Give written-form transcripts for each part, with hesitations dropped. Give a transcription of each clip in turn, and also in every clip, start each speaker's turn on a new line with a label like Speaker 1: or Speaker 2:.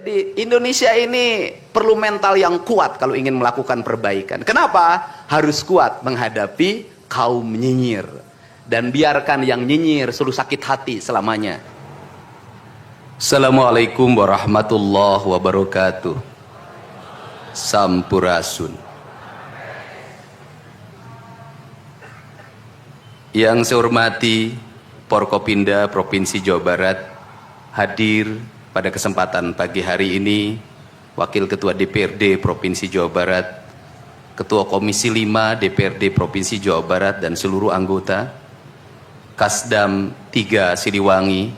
Speaker 1: Jadi Indonesia ini perlu mental yang kuat kalau ingin melakukan perbaikan. Kenapa? Harus kuat menghadapi kaum nyinyir. Dan biarkan yang nyinyir selalu sakit hati selamanya. Assalamualaikum warahmatullahi wabarakatuh. Sampurasun. Yang saya hormati Forkopimda Provinsi Jawa Barat, hadir pada kesempatan pagi hari ini Wakil Ketua DPRD Provinsi Jawa Barat, Ketua Komisi 5 DPRD Provinsi Jawa Barat dan seluruh anggota, Kasdam 3 Siliwangi,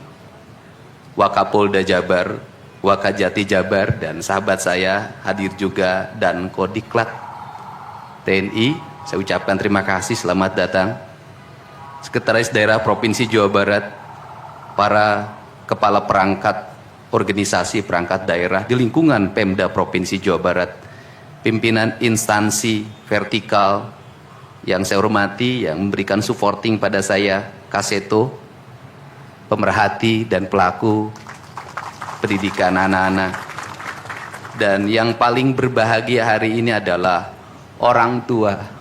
Speaker 1: Wakapolda Jabar, Wakajati Jabar, dan sahabat saya hadir juga, dan Kodiklat TNI. Saya ucapkan terima kasih, selamat datang. Sekretaris Daerah Provinsi Jawa Barat, para kepala perangkat organisasi perangkat daerah di lingkungan Pemda Provinsi Jawa Barat, pimpinan instansi vertikal yang saya hormati, yang memberikan supporting pada saya, Kaseto, pemerhati dan pelaku pendidikan anak-anak, dan yang paling berbahagia hari ini adalah orang tua.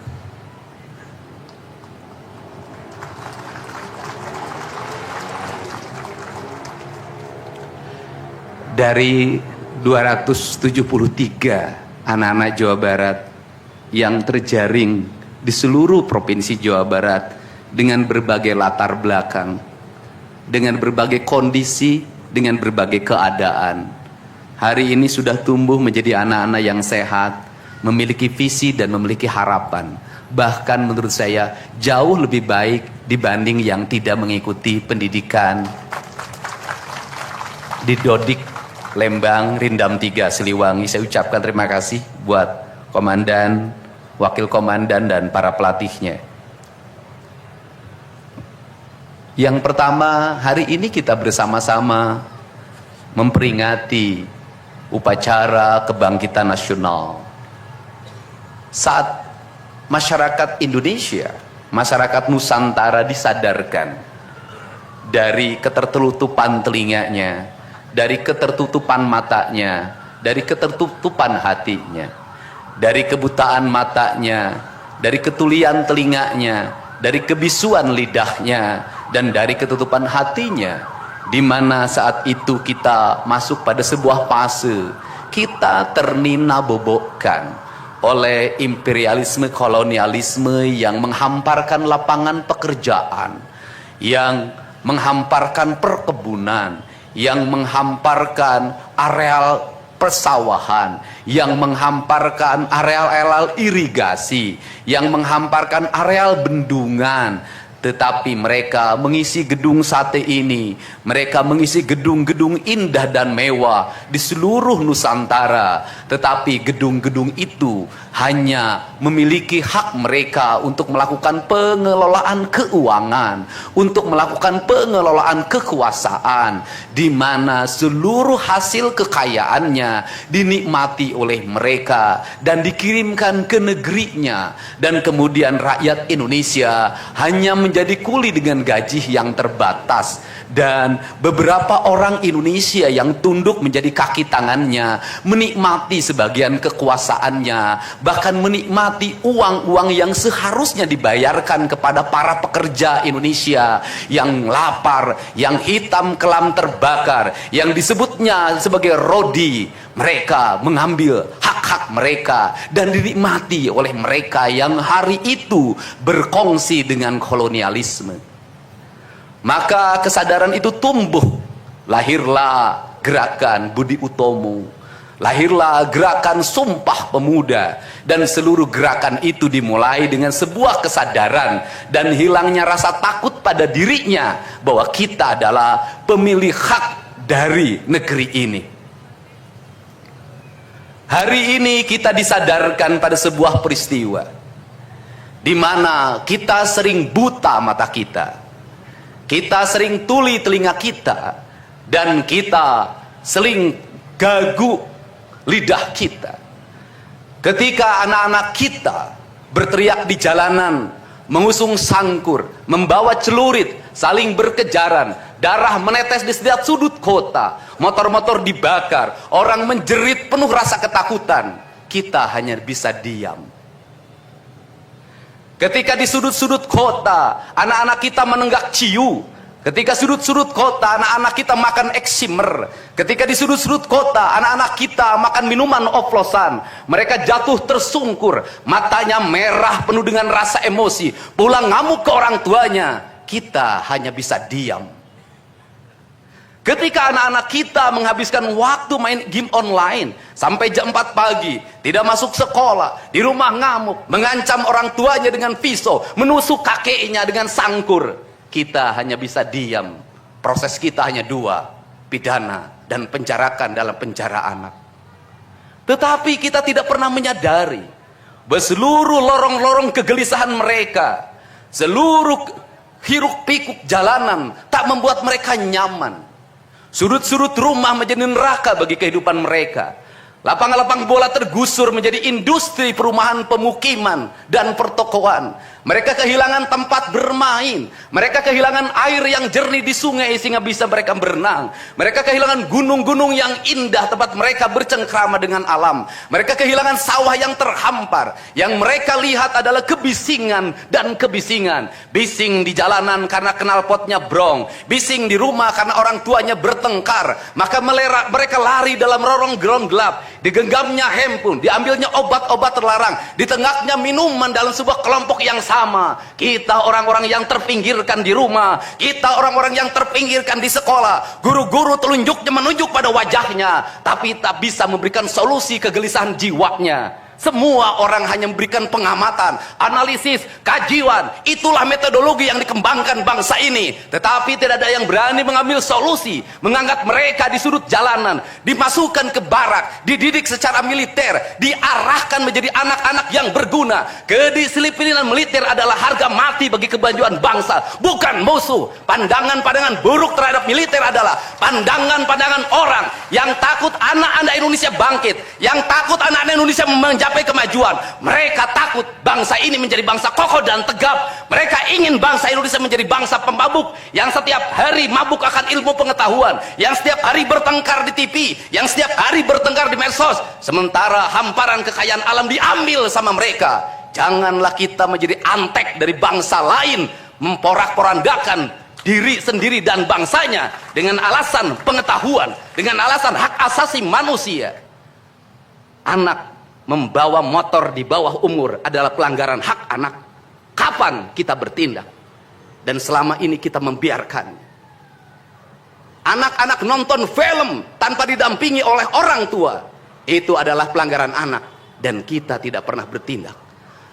Speaker 1: Dari 273 anak-anak Jawa Barat yang terjaring di seluruh Provinsi Jawa Barat dengan berbagai latar belakang, dengan berbagai kondisi, dengan berbagai keadaan, hari ini sudah tumbuh menjadi anak-anak yang sehat, memiliki visi dan memiliki harapan. Bahkan menurut saya jauh lebih baik dibanding yang tidak mengikuti pendidikan di Dodik, Lembang, Rindam 3 Siliwangi. Saya ucapkan terima kasih buat komandan, wakil komandan, dan para pelatihnya. Yang pertama, hari ini kita bersama-sama memperingati upacara kebangkitan nasional. Saat masyarakat Indonesia, masyarakat Nusantara disadarkan dari ketertutupan telinganya, dari ketertutupan matanya, dari ketertutupan hatinya, dari kebutaan matanya, dari ketulian telinganya, dari kebisuan lidahnya, dan dari ketutupan hatinya, di mana saat itu kita masuk pada sebuah fase kita ternina-bobokkan oleh imperialisme kolonialisme yang menghamparkan lapangan pekerjaan, yang menghamparkan perkebunan, yang menghamparkan areal persawahan, yang menghamparkan areal-areal irigasi, yang menghamparkan areal bendungan. Tetapi mereka mengisi gedung sate ini, mereka mengisi gedung-gedung indah dan mewah di seluruh Nusantara. Tetapi gedung-gedung itu hanya memiliki hak mereka untuk melakukan pengelolaan keuangan, untuk melakukan pengelolaan kekuasaan, di mana seluruh hasil kekayaannya dinikmati oleh mereka dan dikirimkan ke negerinya, dan kemudian rakyat Indonesia hanya menjadi kuli dengan gaji yang terbatas, dan beberapa orang Indonesia yang tunduk menjadi kaki tangannya menikmati sebagian kekuasaannya, bahkan menikmati uang-uang yang seharusnya dibayarkan kepada para pekerja Indonesia yang lapar, yang hitam kelam terbakar, yang disebutnya sebagai rodi. Mereka mengambil hak-hak mereka dan dinikmati oleh mereka yang hari itu berkongsi dengan kolonialisme. Maka kesadaran itu tumbuh, lahirlah gerakan Budi Utomo, lahirlah gerakan Sumpah Pemuda, dan seluruh gerakan itu dimulai dengan sebuah kesadaran dan hilangnya rasa takut pada dirinya bahwa kita adalah pemilik hak dari negeri ini. Hari ini kita disadarkan pada sebuah peristiwa di mana kita sering buta mata kita, kita sering tuli telinga kita, dan kita sering gagu lidah kita. Ketika anak-anak kita berteriak di jalanan, mengusung sangkur, membawa celurit, saling berkejaran, darah menetes di setiap sudut kota, motor-motor dibakar, orang menjerit penuh rasa ketakutan. Kita hanya bisa diam. Ketika di sudut-sudut kota anak-anak kita menenggak ciu, ketika sudut-sudut kota anak-anak kita makan eksimer, ketika di sudut-sudut kota anak-anak kita makan minuman oplosan, mereka jatuh tersungkur, matanya merah penuh dengan rasa emosi, pulang ngamuk ke orang tuanya, kita hanya bisa diam. Ketika anak-anak kita menghabiskan waktu main game online sampai jam 4 pagi, tidak masuk sekolah, di rumah ngamuk, mengancam orang tuanya dengan pisau, menusuk kakeknya dengan sangkur, kita hanya bisa diam. Proses kita hanya dua, pidana dan penjarakan dalam penjara anak. Tetapi kita tidak pernah menyadari bahwa seluruh lorong-lorong kegelisahan mereka, seluruh hiruk pikuk jalanan tak membuat mereka nyaman. Sudut-sudut rumah menjadi neraka bagi kehidupan mereka. Lapang-lapang bola tergusur menjadi industri perumahan, pemukiman dan pertokoan. Mereka kehilangan tempat bermain. Mereka kehilangan air yang jernih di sungai sehingga bisa mereka berenang. Mereka kehilangan gunung-gunung yang indah tempat mereka bercengkrama dengan alam. Mereka kehilangan sawah yang terhampar. Yang mereka lihat adalah kebisingan dan kebisingan. Bising di jalanan karena knalpotnya brong. Bising di rumah karena orang tuanya bertengkar. Maka mereka lari dalam lorong-lorong gelap. Digenggamnya handphone, diambilnya obat-obat terlarang, ditengahnya minuman dalam sebuah kelompok yang sama. Kita orang-orang yang terpinggirkan di rumah, kita orang-orang yang terpinggirkan di sekolah. Guru-guru telunjuknya menunjuk pada wajahnya, tapi tak bisa memberikan solusi kegelisahan jiwanya. Semua orang hanya memberikan pengamatan, analisis, kajian. Itulah metodologi yang dikembangkan bangsa ini. Tetapi tidak ada yang berani mengambil solusi, mengangkat mereka di sudut jalanan, dimasukkan ke barak, dididik secara militer, diarahkan menjadi anak-anak yang berguna. Kedisiplinan militer adalah harga mati bagi kemajuan bangsa, bukan musuh. Pandangan-pandangan buruk terhadap militer adalah pandangan-pandangan orang yang takut anak-anak Indonesia bangkit, yang takut anak-anak Indonesia mencapai kemajuan. Mereka takut bangsa ini menjadi bangsa kokoh dan tegap. Mereka ingin bangsa Indonesia menjadi bangsa pemabuk yang setiap hari mabuk akan ilmu pengetahuan, yang setiap hari bertengkar di TV, yang setiap hari bertengkar di medsos, sementara hamparan kekayaan alam diambil sama mereka. Janganlah kita menjadi antek dari bangsa lain, memporak-porandakan diri sendiri dan bangsanya dengan alasan pengetahuan, dengan alasan hak asasi manusia. Anak membawa motor di bawah umur adalah pelanggaran hak anak. Kapan kita bertindak? Dan selama ini kita membiarkan anak-anak nonton film tanpa didampingi oleh orang tua. Itu adalah pelanggaran anak, dan kita tidak pernah bertindak.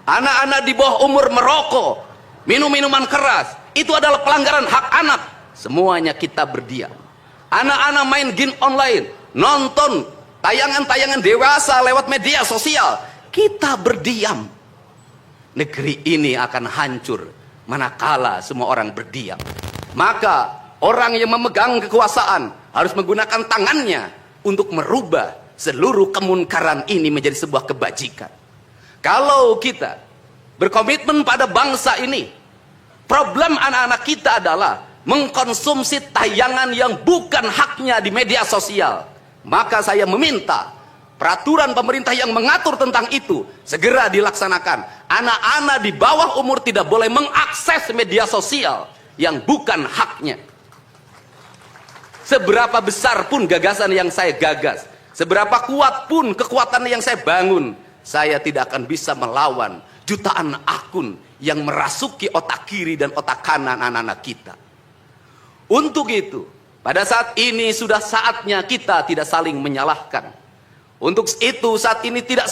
Speaker 1: Anak-anak di bawah umur merokok, minum minuman keras, itu adalah pelanggaran hak anak. Semuanya kita berdiam. Anak-anak main game online, nonton tayangan-tayangan dewasa lewat media sosial, kita berdiam. Negeri ini akan hancur manakala semua orang berdiam. Maka orang yang memegang kekuasaan harus menggunakan tangannya untuk merubah seluruh kemunkaran ini menjadi sebuah kebajikan. Kalau kita berkomitmen pada bangsa ini, problem anak-anak kita adalah mengkonsumsi tayangan yang bukan haknya di media sosial. Maka saya meminta peraturan pemerintah yang mengatur tentang itu segera dilaksanakan. Anak-anak di bawah umur tidak boleh mengakses media sosial yang bukan haknya. Seberapa besar pun gagasan yang saya gagas, seberapa kuat pun kekuatan yang saya bangun, saya tidak akan bisa melawan jutaan akun yang merasuki otak kiri dan otak kanan anak-anak kita. Untuk itu, pada saat ini sudah saatnya kita tidak saling menyalahkan. Untuk itu saat ini tidak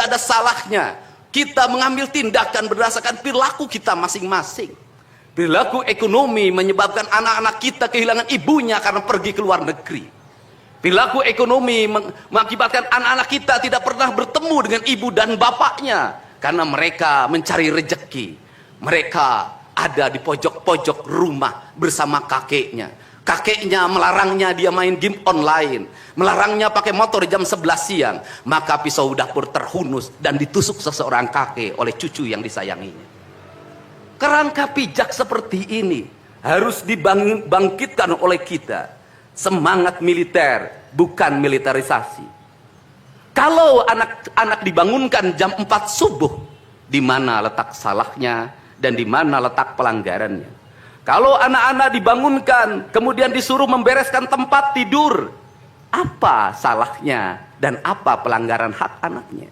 Speaker 1: ada salahnya kita mengambil tindakan berdasarkan perilaku kita masing-masing. Perilaku ekonomi menyebabkan anak-anak kita kehilangan ibunya karena pergi ke luar negeri. Perilaku ekonomi mengakibatkan anak-anak kita tidak pernah bertemu dengan ibu dan bapaknya karena mereka mencari rejeki. Mereka ada di pojok-pojok rumah bersama kakeknya. Kakeknya melarangnya dia main game online, melarangnya pakai motor jam 11 siang. Maka pisau dapur terhunus dan ditusuk seseorang kakek oleh cucu yang disayanginya. Kerangka pijak seperti ini harus dibangkitkan oleh kita. Semangat militer, bukan militerisasi. Kalau anak-anak dibangunkan jam 4 subuh, di mana letak salahnya dan di mana letak pelanggarannya? Kalau anak-anak dibangunkan kemudian disuruh membereskan tempat tidur, apa salahnya dan apa pelanggaran hak anaknya?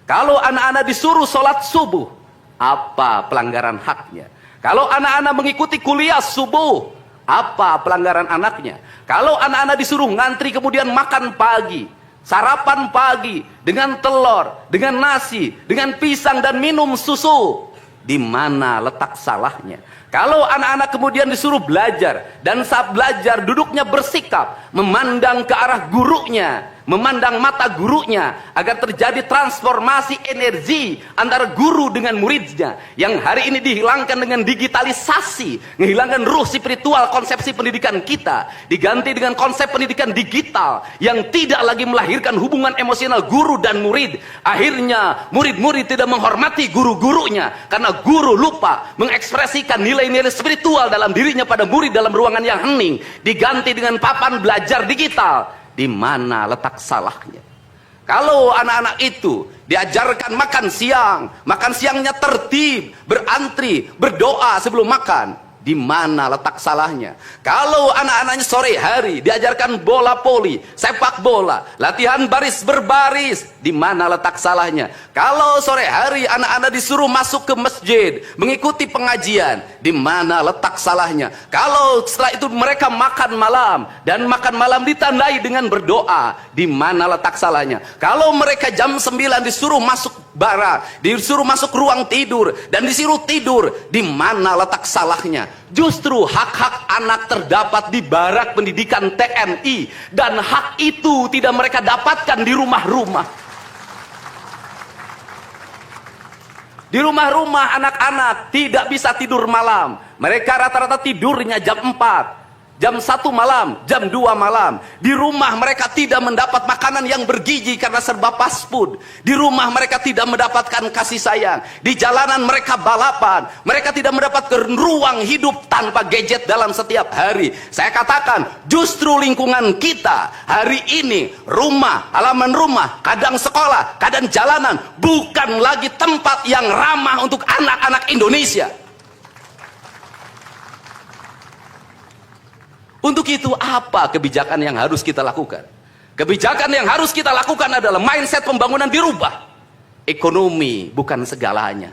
Speaker 1: Kalau anak-anak disuruh sholat subuh, apa pelanggaran haknya? Kalau anak-anak mengikuti kuliah subuh, apa pelanggaran anaknya? Kalau anak-anak disuruh ngantri kemudian makan pagi, sarapan pagi dengan telur, dengan nasi, dengan pisang dan minum susu, di mana letak salahnya? Kalau anak-anak kemudian disuruh belajar, dan saat belajar duduknya bersikap, memandang ke arah gurunya, memandang mata gurunya, agar terjadi transformasi energi antara guru dengan muridnya, yang hari ini dihilangkan dengan digitalisasi, menghilangkan ruh spiritual konsepsi pendidikan kita, diganti dengan konsep pendidikan digital, yang tidak lagi melahirkan hubungan emosional guru dan murid. Akhirnya murid-murid tidak menghormati guru-gurunya, karena guru lupa mengekspresikan nilai-nilai spiritual dalam dirinya pada murid dalam ruangan yang hening, diganti dengan papan belajar digital. Di mana letak salahnya? Kalau anak-anak itu diajarkan makan siangnya tertib, berantri, berdoa sebelum makan, di mana letak salahnya? Kalau anak-anaknya sore hari diajarkan bola voli, sepak bola, latihan baris berbaris, di mana letak salahnya? Kalau sore hari anak-anak disuruh masuk ke masjid, mengikuti pengajian, di mana letak salahnya? Kalau setelah itu mereka makan malam, dan makan malam ditandai dengan berdoa, di mana letak salahnya? Kalau mereka jam 9 disuruh masuk barak, disuruh masuk ruang tidur, dan disuruh tidur, di mana letak salahnya? Justru hak-hak anak terdapat di barak pendidikan TNI, dan hak itu tidak mereka dapatkan di rumah-rumah. Di rumah-rumah anak-anak tidak bisa tidur malam. Mereka rata-rata tidurnya jam 4, jam 1 malam, jam 2 malam. Di rumah mereka tidak mendapat makanan yang bergizi karena serba fast food. Di rumah mereka tidak mendapatkan kasih sayang. Di jalanan mereka balapan. Mereka tidak mendapatkan ruang hidup tanpa gadget dalam setiap hari. Saya katakan, justru lingkungan kita hari ini, rumah, halaman rumah, kadang sekolah, kadang jalanan, bukan lagi tempat yang ramah untuk anak-anak Indonesia. Untuk itu apa kebijakan yang harus kita lakukan? Kebijakan yang harus kita lakukan adalah mindset pembangunan dirubah. Ekonomi bukan segalanya.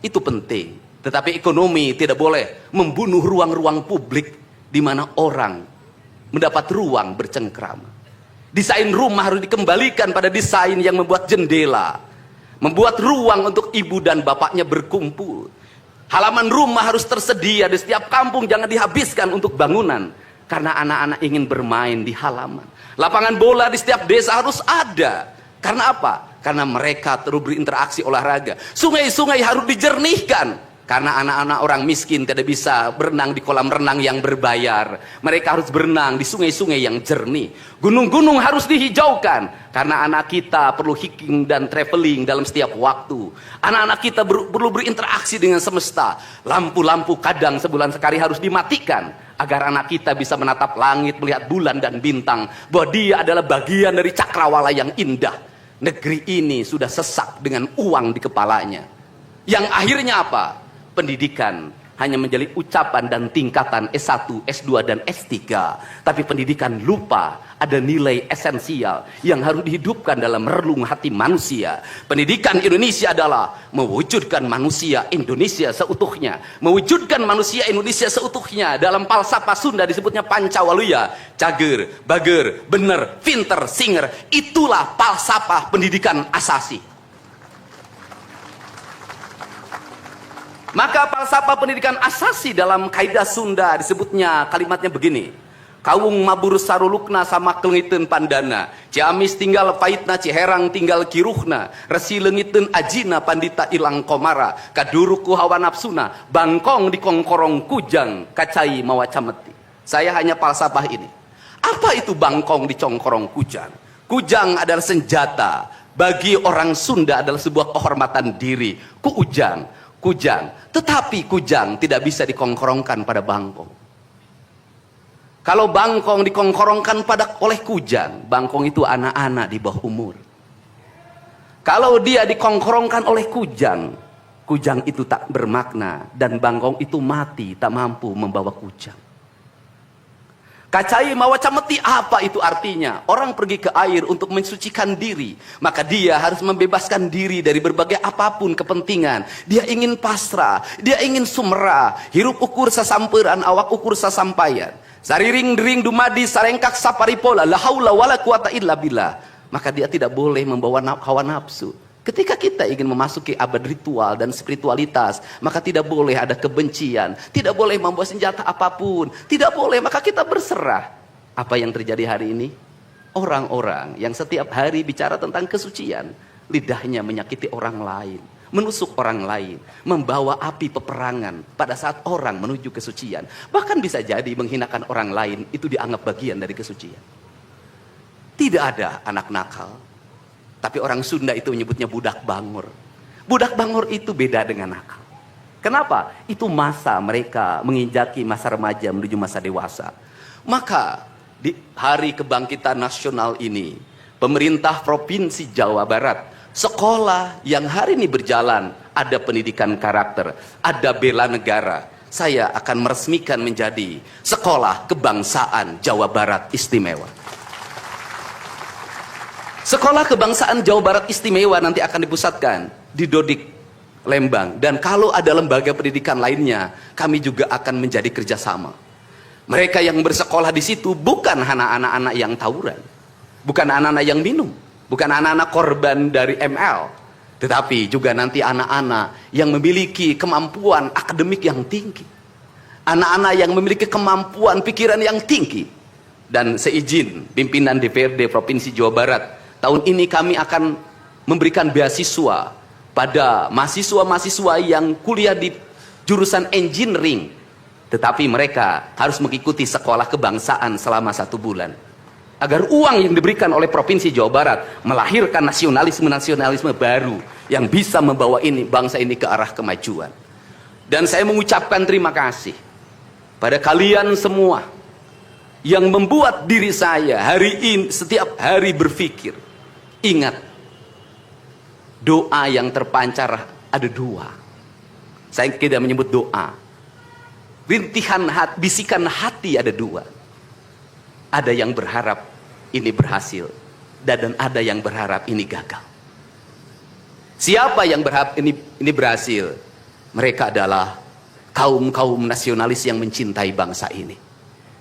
Speaker 1: Itu penting. Tetapi ekonomi tidak boleh membunuh ruang-ruang publik di mana orang mendapat ruang bercengkrama. Desain rumah harus dikembalikan pada desain yang membuat jendela, membuat ruang untuk ibu dan bapaknya berkumpul. Halaman rumah harus tersedia di setiap kampung, jangan dihabiskan untuk bangunan, karena anak-anak ingin bermain di halaman. Lapangan bola di setiap desa harus ada. Karena apa? Karena mereka terus berinteraksi olahraga. Sungai-sungai harus dijernihkan, karena anak-anak orang miskin tidak bisa berenang di kolam renang yang berbayar. Mereka harus berenang di sungai-sungai yang jernih. Gunung-gunung harus dihijaukan, karena anak kita perlu hiking dan traveling dalam setiap waktu. Anak-anak kita perlu berinteraksi dengan semesta. Lampu-lampu kadang sebulan sekali harus dimatikan, agar anak kita bisa menatap langit, melihat bulan dan bintang, bahwa dia adalah bagian dari cakrawala yang indah. Negeri ini sudah sesak dengan uang di kepalanya, yang akhirnya apa? Pendidikan hanya menjadi ucapan dan tingkatan S1, S2, dan S3. Tapi pendidikan lupa ada nilai esensial yang harus dihidupkan dalam relung hati manusia. Pendidikan Indonesia adalah mewujudkan manusia Indonesia seutuhnya. Mewujudkan manusia Indonesia seutuhnya. Dalam falsafah Sunda disebutnya Pancawaluya. Cager, bager, bener, pinter, singer. Itulah falsafah pendidikan asasi. Maka falsafah pendidikan asasi dalam kaidah Sunda disebutnya, kalimatnya begini: Kawung mabur sarulukna sama kelengiten pandana, Ciamis tinggal paitna, Ciherang tinggal kiruhna, Resi lengiten ajina pandita ilang komara, Kaduruku hawa nafsuna, Bangkong di kongkorong kujang, Kacai mawa cameti. Saya hanya falsafah ini. Apa itu bangkong di congkorong kujang? Kujang adalah senjata. Bagi orang Sunda adalah sebuah kehormatan diri. Kuujang. Kujang. Tetapi Kujang tidak bisa dikongkorongkan pada Bangkong. Kalau Bangkong dikongkorongkan oleh Kujang, Bangkong itu anak-anak di bawah umur. Kalau dia dikongkorongkan oleh Kujang, Kujang itu tak bermakna dan Bangkong itu mati, tak mampu membawa Kujang. Kacai mawa cameti, apa itu artinya? Orang pergi ke air untuk mensucikan diri, maka dia harus membebaskan diri dari berbagai apapun kepentingan. Dia ingin pasrah, dia ingin sumera, hirup ukur sasamperan, awak ukur sasampayan. Sariring dering dumadi sarengkak saparipola, la haula wala quwata illa billah. Maka dia tidak boleh membawa hawa nafsu. Ketika kita ingin memasuki abad ritual dan spiritualitas, maka tidak boleh ada kebencian, tidak boleh membawa senjata apapun, tidak boleh, maka kita berserah. Apa yang terjadi hari ini? Orang-orang yang setiap hari bicara tentang kesucian, lidahnya menyakiti orang lain, menusuk orang lain, membawa api peperangan pada saat orang menuju kesucian. Bahkan bisa jadi menghinakan orang lain itu dianggap bagian dari kesucian. Tidak ada anak nakal. Tapi orang Sunda itu menyebutnya budak bangor. Budak bangor itu beda dengan nakal. Kenapa? Itu masa mereka menginjaki masa remaja menuju masa dewasa. Maka di hari kebangkitan nasional ini, pemerintah Provinsi Jawa Barat, sekolah yang hari ini berjalan, ada pendidikan karakter, ada bela negara. Saya akan meresmikan menjadi Sekolah Kebangsaan Jawa Barat Istimewa. Sekolah Kebangsaan Jawa Barat Istimewa nanti akan dipusatkan di Dodik, Lembang. Dan kalau ada lembaga pendidikan lainnya, kami juga akan menjadi kerjasama. Mereka yang bersekolah di situ bukan anak-anak yang tawuran, bukan anak-anak yang minum, bukan anak-anak korban dari ML, tetapi juga nanti anak-anak yang memiliki kemampuan akademik yang tinggi, anak-anak yang memiliki kemampuan pikiran yang tinggi. Dan seizin pimpinan DPRD Provinsi Jawa Barat, tahun ini kami akan memberikan beasiswa pada mahasiswa-mahasiswa yang kuliah di jurusan engineering. Tetapi mereka harus mengikuti sekolah kebangsaan selama 1 bulan. Agar uang yang diberikan oleh Provinsi Jawa Barat melahirkan nasionalisme-nasionalisme baru yang bisa membawa bangsa ini ke arah kemajuan. Dan saya mengucapkan terima kasih pada kalian semua yang membuat diri saya hari ini setiap hari berpikir. Ingat, doa yang terpancar ada 2. Saya tidak menyebut doa. Rintihan hati, bisikan hati ada 2. Ada yang berharap ini berhasil, dan ada yang berharap ini gagal. Siapa yang berharap ini berhasil? Mereka adalah kaum-kaum nasionalis yang mencintai bangsa ini.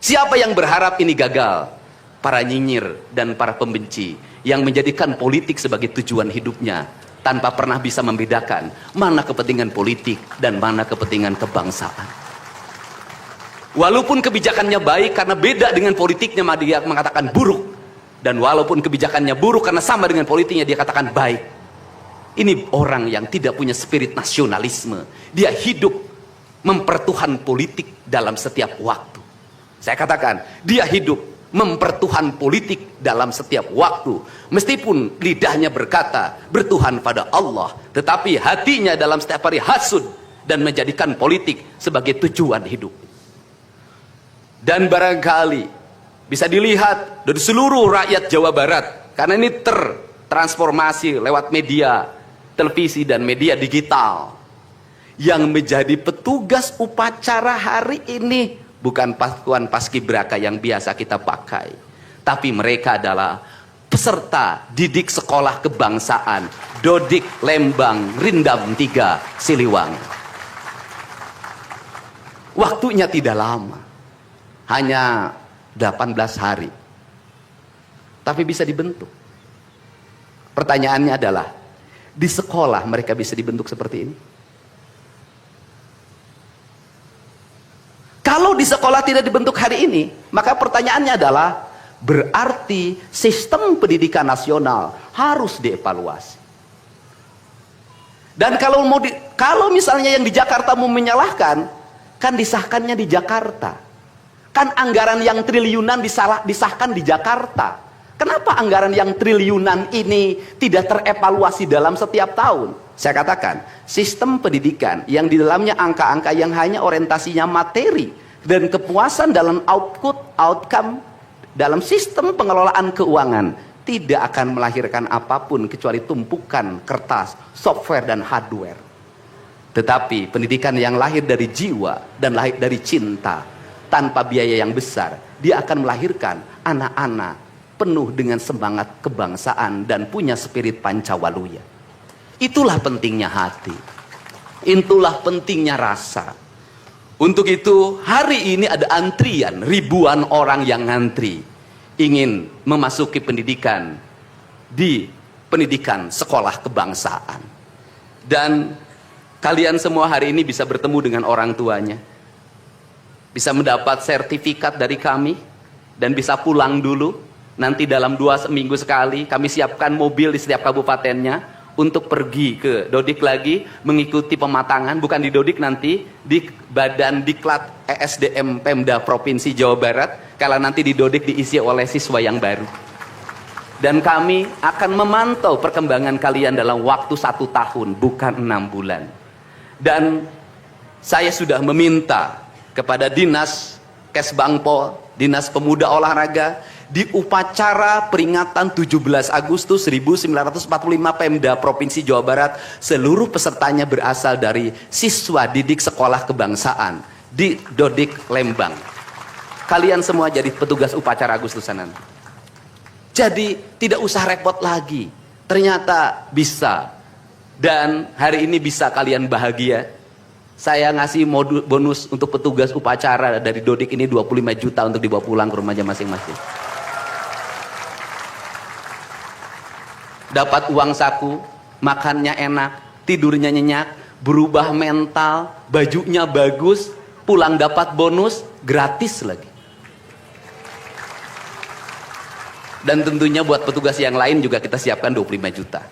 Speaker 1: Siapa yang berharap ini gagal? Para nyinyir dan para pembenci yang menjadikan politik sebagai tujuan hidupnya tanpa pernah bisa membedakan mana kepentingan politik dan mana kepentingan kebangsaan. Walaupun kebijakannya baik karena beda dengan politiknya, dia mengatakan buruk. Dan walaupun kebijakannya buruk karena sama dengan politiknya, dia katakan baik. Ini orang yang tidak punya spirit nasionalisme. Dia hidup mempertuhan politik dalam setiap waktu. Saya katakan, dia hidup mempertuhan politik dalam setiap waktu. Meskipun lidahnya berkata bertuhan pada Allah, tetapi hatinya dalam setiap hari hasud dan menjadikan politik sebagai tujuan hidup. Dan barangkali bisa dilihat dari seluruh rakyat Jawa Barat, karena ini tertransformasi lewat media televisi dan media digital, yang menjadi petugas upacara hari ini bukan pasukan paskibraka yang biasa kita pakai, tapi mereka adalah peserta didik sekolah kebangsaan Dodik, Lembang, Rindam 3, Siliwangi. Waktunya tidak lama, hanya 18 hari, tapi bisa dibentuk. Pertanyaannya adalah, di sekolah mereka bisa dibentuk seperti ini? Kalau di sekolah tidak dibentuk hari ini, maka pertanyaannya adalah, berarti sistem pendidikan nasional harus dievaluasi. Dan kalau misalnya yang di Jakarta mau menyalahkan, kan disahkannya di Jakarta. Kan anggaran yang triliunan disahkan di Jakarta. Kenapa anggaran yang triliunan ini tidak terevaluasi dalam setiap tahun? saya katakan, sistem pendidikan yang di dalamnya angka-angka yang hanya orientasinya materi dan kepuasan dalam outcome dalam sistem pengelolaan keuangan tidak akan melahirkan apapun kecuali tumpukan kertas, software, dan hardware. Tetapi pendidikan yang lahir dari jiwa dan lahir dari cinta tanpa biaya yang besar, dia akan melahirkan anak-anak penuh dengan semangat kebangsaan dan punya spirit Pancawaluya. Itulah pentingnya hati, itulah pentingnya rasa. Untuk itu hari ini ada antrian, ribuan orang yang ngantri ingin memasuki pendidikan di pendidikan sekolah kebangsaan. Dan kalian semua hari ini bisa bertemu dengan orang tuanya, bisa mendapat sertifikat dari kami, dan bisa pulang dulu. Nanti dalam 2 minggu sekali kami siapkan mobil di setiap kabupatennya untuk pergi ke Dodik lagi, mengikuti pematangan, bukan di Dodik nanti, di Badan Diklat ESDM Pemda Provinsi Jawa Barat, kalau nanti di Dodik diisi oleh siswa yang baru. Dan kami akan memantau perkembangan kalian dalam waktu 1 tahun, bukan 6 bulan. Dan saya sudah meminta kepada Dinas Kesbangpol, Dinas Pemuda Olahraga, di upacara peringatan 17 Agustus 1945 Pemda Provinsi Jawa Barat, seluruh pesertanya berasal dari siswa didik sekolah kebangsaan di Dodik Lembang. Kalian semua jadi petugas upacara Agustusan nanti. Jadi tidak usah repot lagi, ternyata bisa. Dan hari ini bisa kalian bahagia. Saya ngasih bonus untuk petugas upacara dari Dodik ini 25 juta untuk dibawa pulang ke rumahnya masing-masing. Dapat uang saku, makannya enak, tidurnya nyenyak, berubah mental, bajunya bagus, pulang dapat bonus, gratis lagi. Dan tentunya buat petugas yang lain juga kita siapkan 25 juta.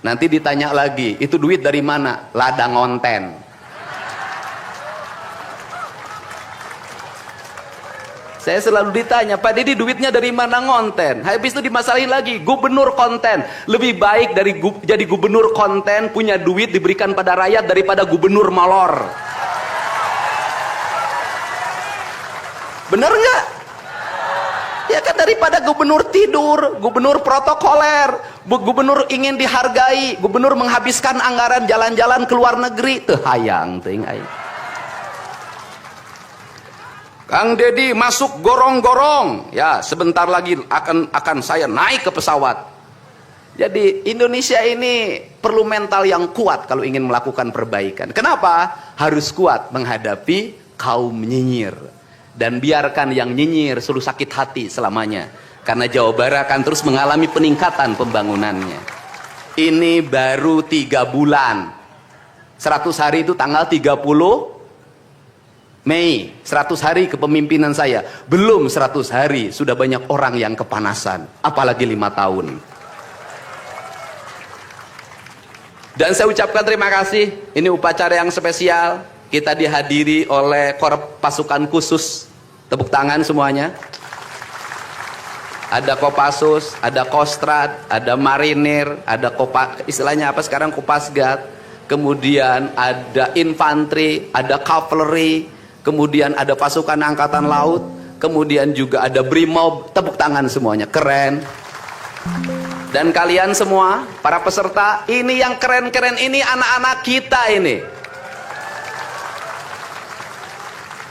Speaker 1: Nanti ditanya lagi, itu duit dari mana? Ladang onten. Saya selalu ditanya, Pak Didi duitnya dari mana ngonten? Habis itu dimasalahin lagi, gubernur konten. Lebih baik dari jadi gubernur konten, punya duit diberikan pada rakyat daripada gubernur molor. Bener nggak? Ya kan, daripada gubernur tidur, gubernur protokoler, gubernur ingin dihargai, gubernur menghabiskan anggaran jalan-jalan ke luar negeri, teu hayang teuing aing. Kang Dedi masuk gorong-gorong, ya sebentar lagi akan saya naik ke pesawat. Jadi Indonesia ini perlu mental yang kuat kalau ingin melakukan perbaikan. Kenapa? Harus kuat menghadapi kaum nyinyir. Dan biarkan yang nyinyir selalu sakit hati selamanya. Karena Jawa Barat akan terus mengalami peningkatan pembangunannya. Ini baru 3 bulan. 100 hari itu tanggal 30 Mei, 100 hari kepemimpinan saya. Belum 100 hari, sudah banyak orang yang kepanasan. Apalagi 5 tahun. Dan saya ucapkan terima kasih. Ini upacara yang spesial. Kita dihadiri oleh Korps Pasukan Khusus. Tepuk tangan semuanya. Ada Kopassus, ada Kostrad, ada Marinir, ada istilahnya apa sekarang, Kopasgat. Kemudian ada infanteri, ada cavalry. Kemudian ada pasukan angkatan laut, kemudian juga ada brimob. Tepuk tangan semuanya, keren. Dan kalian semua, para peserta, ini yang keren-keren ini anak-anak kita ini.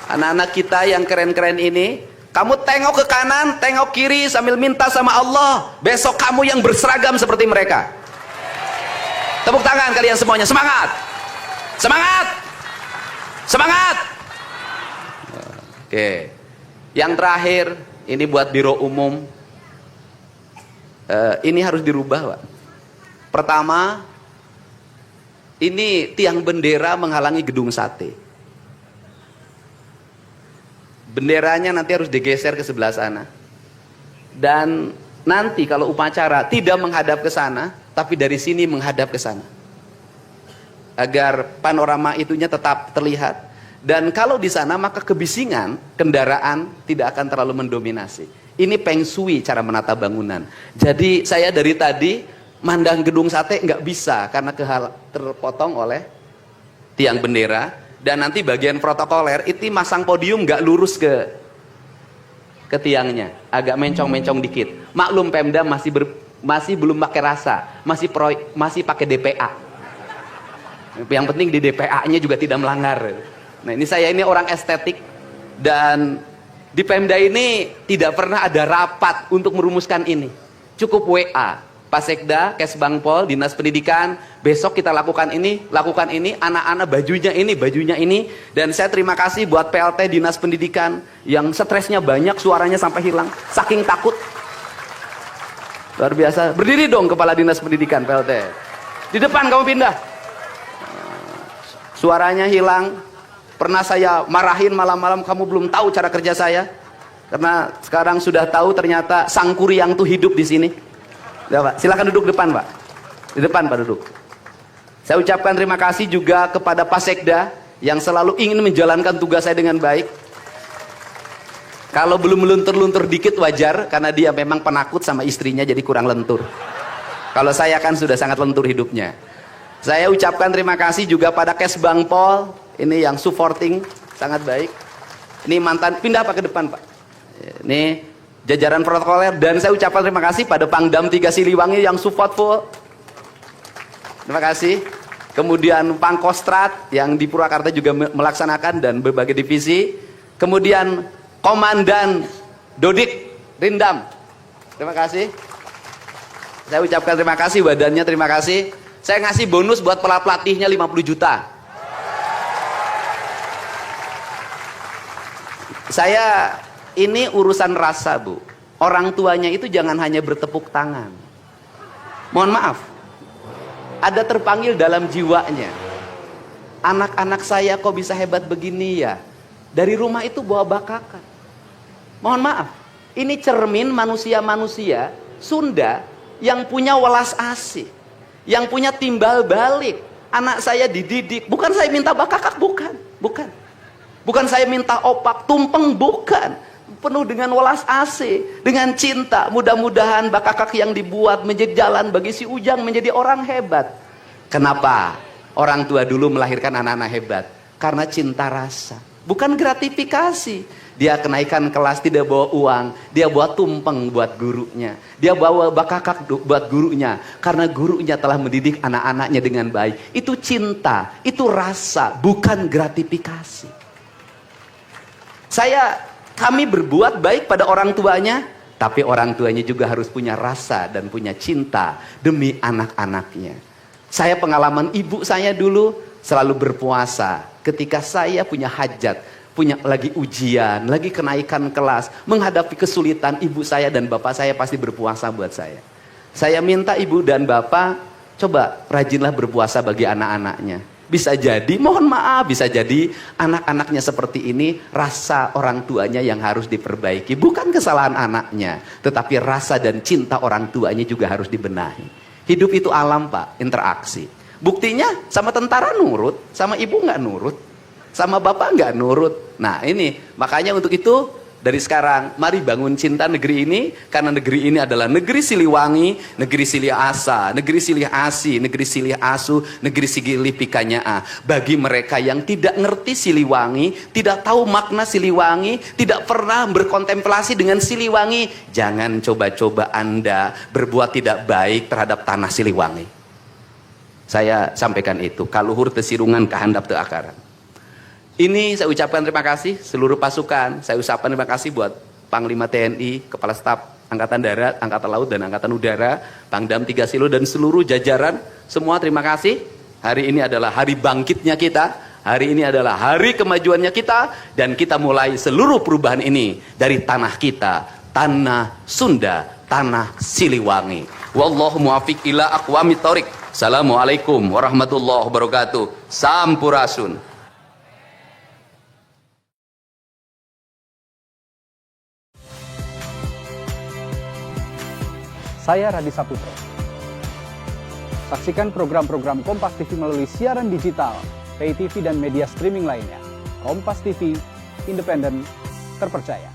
Speaker 1: Anak-anak kita yang keren-keren ini, kamu tengok ke kanan, tengok kiri sambil minta sama Allah, besok kamu yang berseragam seperti mereka. Tepuk tangan kalian semuanya, semangat. Semangat. Semangat. Oke, yang terakhir ini buat biro umum, ini harus dirubah, Pak. Pertama, ini tiang bendera menghalangi gedung sate. Benderanya nanti harus digeser ke sebelah sana. Dan nanti kalau upacara tidak menghadap ke sana, tapi dari sini menghadap ke sana, agar panorama itunya tetap terlihat. Dan kalau di sana maka kebisingan kendaraan tidak akan terlalu mendominasi. Ini Feng Shui cara menata bangunan. Jadi saya dari tadi mandang gedung sate nggak bisa karena terpotong oleh tiang bendera, dan nanti bagian protokoler itu masang podium nggak lurus ke tiangnya, agak mencong-mencong dikit. Maklum Pemda masih belum pakai rasa, masih pakai DPA. Yang penting di DPA-nya juga tidak melanggar. Nah, ini orang estetik, dan di Pemda ini tidak pernah ada rapat untuk merumuskan ini. Cukup WA. Pak Sekda, Kesbangpol, Dinas Pendidikan, besok kita lakukan ini, anak-anak bajunya ini, dan saya terima kasih buat PLT Dinas Pendidikan yang stresnya banyak, suaranya sampai hilang, saking takut. Luar biasa. Berdiri dong Kepala Dinas Pendidikan PLT. Di depan kamu pindah. Suaranya hilang. Pernah saya marahin malam-malam, kamu belum tahu cara kerja saya. Karena sekarang sudah tahu ternyata Sang Kuryang tuh hidup di sini. Ya, Pak. Silakan duduk depan, Pak. Di depan, Pak, duduk. Saya ucapkan terima kasih juga kepada Pak Sekda yang selalu ingin menjalankan tugas saya dengan baik. Kalau belum meluntur-luntur dikit wajar, karena dia memang penakut sama istrinya jadi kurang lentur. Kalau saya kan sudah sangat lentur hidupnya. Saya ucapkan terima kasih juga pada Kesbangpol, ini yang supporting sangat baik. Ini mantan, pindah Pak ke depan, Pak. Ini jajaran protokoler, dan saya ucapkan terima kasih pada Pangdam 3 Siliwangi yang support full. Terima kasih. Kemudian Pangkostrat yang di Purwakarta juga melaksanakan, dan berbagai divisi. Kemudian Komandan Dodik Rindam. Terima kasih. Saya ucapkan terima kasih, badannya terima kasih. Saya ngasih bonus buat pelatihnya 50 juta. Saya ini urusan rasa, Bu. Orang tuanya itu jangan hanya bertepuk tangan. Mohon maaf, ada terpanggil dalam jiwanya. Anak-anak saya kok bisa hebat begini ya? Dari rumah itu bawa bakakan. Mohon maaf, ini cermin manusia-manusia Sunda yang punya welas asih, yang punya timbal balik. Anak saya dididik, bukan saya minta bakakak, bukan. Bukan saya minta opak, tumpeng, bukan. Penuh dengan welas asih, dengan cinta. Mudah-mudahan bakakak yang dibuat menjadi jalan bagi si Ujang menjadi orang hebat. Kenapa orang tua dulu melahirkan anak-anak hebat? Karena cinta rasa, bukan gratifikasi. Dia kenaikan kelas tidak bawa uang, dia bawa tumpeng buat gurunya, dia bawa bakakak buat gurunya, karena gurunya telah mendidik anak-anaknya dengan baik. Itu cinta, itu rasa, bukan gratifikasi. Kami berbuat baik pada orang tuanya, tapi orang tuanya juga harus punya rasa dan punya cinta demi anak-anaknya. Saya pengalaman ibu saya dulu selalu berpuasa ketika saya punya hajat, punya lagi ujian, lagi kenaikan kelas, menghadapi kesulitan, ibu saya dan bapak saya pasti berpuasa buat saya. Saya minta ibu dan bapak, coba rajinlah berpuasa bagi anak-anaknya. Bisa jadi, mohon maaf, bisa jadi anak-anaknya seperti ini, rasa orang tuanya yang harus diperbaiki. Bukan kesalahan anaknya, tetapi rasa dan cinta orang tuanya juga harus dibenahi. Hidup itu alam, Pak, interaksi. Buktinya sama tentara nurut, sama ibu nggak nurut, sama bapak nggak nurut. Nah ini, makanya untuk itu, dari sekarang, mari bangun cinta negeri ini, karena negeri ini adalah negeri Siliwangi, negeri Silih Asa, negeri Silih Asi, negeri Silih Asu, negeri Silih Pikanya. Bagi mereka yang tidak ngerti Siliwangi, tidak tahu makna Siliwangi, tidak pernah berkontemplasi dengan Siliwangi, jangan coba-coba Anda berbuat tidak baik terhadap tanah Siliwangi. Saya sampaikan itu, kaluhur tesirungan kahandap teu akaran. Ini saya ucapkan terima kasih seluruh pasukan. Saya ucapkan terima kasih buat Panglima TNI, Kepala Staf Angkatan Darat, Angkatan Laut, dan Angkatan Udara, Pangdam 3 Silo, dan seluruh jajaran. Semua terima kasih. Hari ini adalah hari bangkitnya kita. Hari ini adalah hari kemajuannya kita. Dan kita mulai seluruh perubahan ini dari tanah kita, tanah Sunda, tanah Siliwangi. Wallahu muwaffiq ila aqwamit thoriq. Assalamualaikum warahmatullahi wabarakatuh. Sampurasun.
Speaker 2: Saya Radi Saputro. Saksikan program-program Kompas TV melalui siaran digital, pay TV, dan media streaming lainnya. Kompas TV, independen, terpercaya.